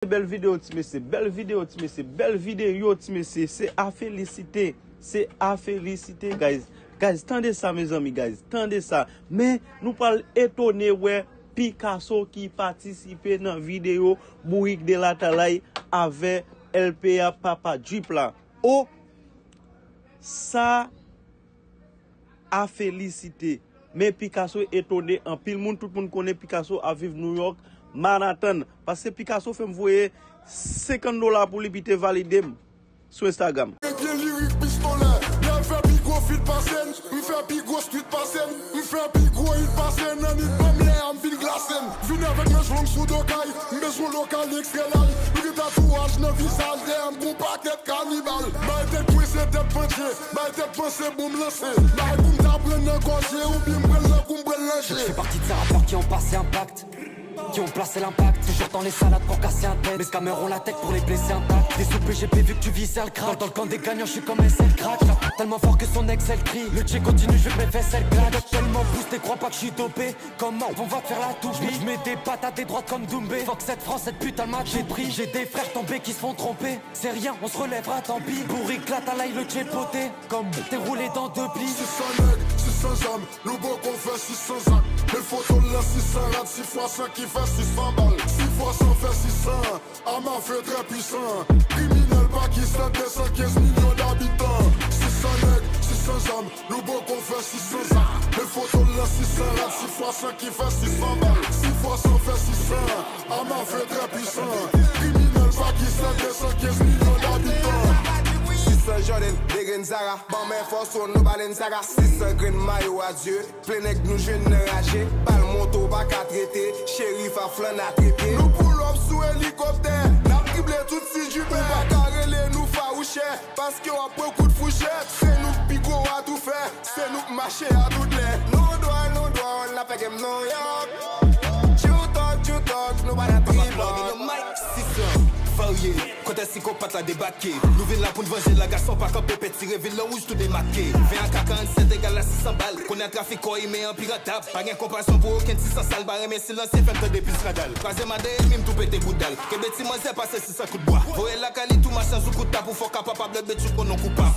Belle vidéo, belle vidéo, belle vidéo, c'est à féliciter, guys. Guys, tendez ça, mes amis, guys, tendez ça. Mais nous parlons étonné, ouais, Picasso qui participait dans la vidéo Bouygues de la Talaye avec LPA Papa Drip là. Oh, ça a félicité. Mais Picasso étonné, en pile monde, tout le monde connaît Picasso à vivre New York. Manhattan, parce que Picasso fait me voyer $50 pour lui valider sur Instagram. Je fais partie de ces rappeurs qui ont passé un pacte, qui ont placé l'impact, toujours dans les salades pour casser un tête. Mes scammers ont la tête pour les blesser intacts. Les soupes GP vu que tu vis, le crack. Dans le camp des gagnants, je suis comme SL crack. Tellement fort que son ex elle crie. Le check continue, je vais mes fesses, elle claque. Tellement boosté, crois pas que je suis dopé. Comment on va te faire la toupie? Je mets des patates des droites comme Doumbé. Fuck cette France, cette putain de match j'ai pris. J'ai des frères tombés qui se font tromper. C'est rien, on se relèvera, tant pis. Pour éclate à l'ail, le chepoté. Comme t'es roulé dans deux plis. 600 nègres, 600 âmes. Le beau qu'on fait 600 actes. Les photos là, 600 rats, 6 fois 5 qui fait 600 balles. 6 fois 100 fait 600, Ama fait très puissant. Criminel Pakistan, 215 millions d'habitants. 600 nègres, 600 âmes, le beau qu'on fait 600 actes. Les photos là, 600 rats, 6 fois 5 qui fait 600 balles. 6 fois 100 fait 600, Ama fait très puissant. Criminel Pakistan, 215 millions d'habitants. 600 Jordan, des graines Zara. Bon, mais force on nous balen Zara. 600 graines maillot à Dieu. Plein nègres nous jeunes enragés. Bal moto pas qu'à traiter. Shérif à flan à traiter. Nous pull up sous hélicoptère. N'a criblé tout si du père. Pas carrelé nous faroucher. Parce qu'on a beaucoup de fouchettes. C'est nous pico à tout faire. C'est nous marcher à toutes les. Nous doit, on l'a fait game New York. Tu talk, nous va la triple. Le mic, 600. Quand un psychopathe l'a débarqué, nous venons là pour nous venger la garçon par camp pépé tiré ville le rouge tout démarqué. 20 à 47 égale à 600 balles. Qu'on a un trafic quoi mais un piratable. Pas de comparaison pour aucun 600 salles barré mais silence c'est fait depuis scandale. Troisième année même tout pété boudal. Que bêtis moi c'est passé 600 coups de bois. Voyez la cali tout machin sous coup de tape ou faut capable de bêtu qu'on non coupable.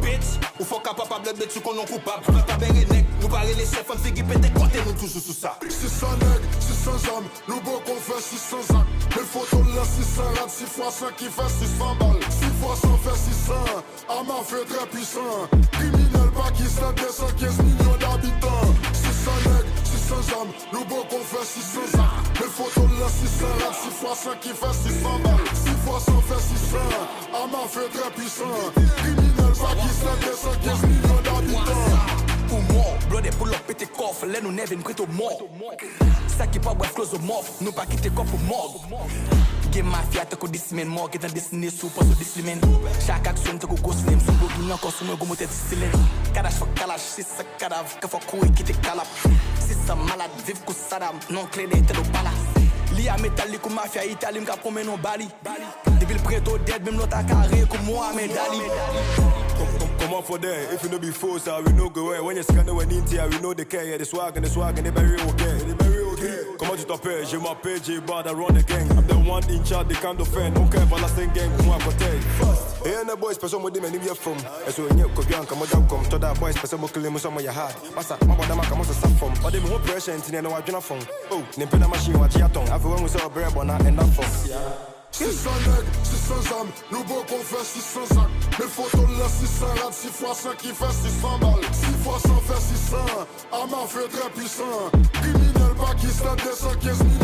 Bitch, ou faut capable de bêtu qu'on non coupable. Nous pas bérer nec, nous barrer les chefs en figue pété côté nous toujours sous ça. 600 nègres, 600 âmes, le beau qu'on fait 600 actes. Les photos là 600 rats, 6 fois 5 qui fait 600 balles. 6 fois 100 fait 600, Ama fait très puissant. Criminel Pakistan, 215 millions d'habitants. 600 nègres, 600 âmes, le beau qu'on fait 600 actes. Les photos là 600 rats, 6 fois 5 qui fait 600 balles. 6 fois 100 fait 600, Ama fait très puissant. Criminel Pakistan, 215 millions d'habitants. Pour moi, bloodé pour leur pété coffre, là nous n'avons prêt au mort. Ça qui pas bref close au mort, nous pas quitter corps pour mort. Game mafia, t'as qu'au 10 semaines, mort qui est destiné sous pas sur 10 semaines. Chaque action, t'as qu'au ghost flame, sous blog, il encore sous moi, gomme tête distillé. Cadavre, fuck calage, c'est ça cadavre, qu'il faut courir, quitter calap. C'est ça malade, vive coup Saddam, non clé d'être au pala. Lia métallique ou mafia italien, qu'a promené non Bali. Depuis le préto dead, même l'autre carré comme Mohamed Ali. Come on for there, if you know before, so we know go away. When you scan when in here, we know the care, yeah, the swag, they very okay. Comment tu t'appelles? Je m'appelle J-Bad, I run the gang. I'm the one in charge, they can't defend. No care for the gang, who I protect. Hey, and the boys, person with them, and you're from. And so, you could be on, come on, come to that boys, person who claim some of your heart. Massa, my mother, my come on, some from. But they won't pressure, and you know, I don't phone. Oh, Nimpena machine, what you don't. I've won with our bread, but not enough for. 600 nègres, 600 âmes, le beau qu'on fait 600 actes. Les photos là 600 rats, 6 fois 5 qui fait 600 balles. 6 fois 100 fait 600, Ama fait très puissant. Criminel Pakistan, 215 millions.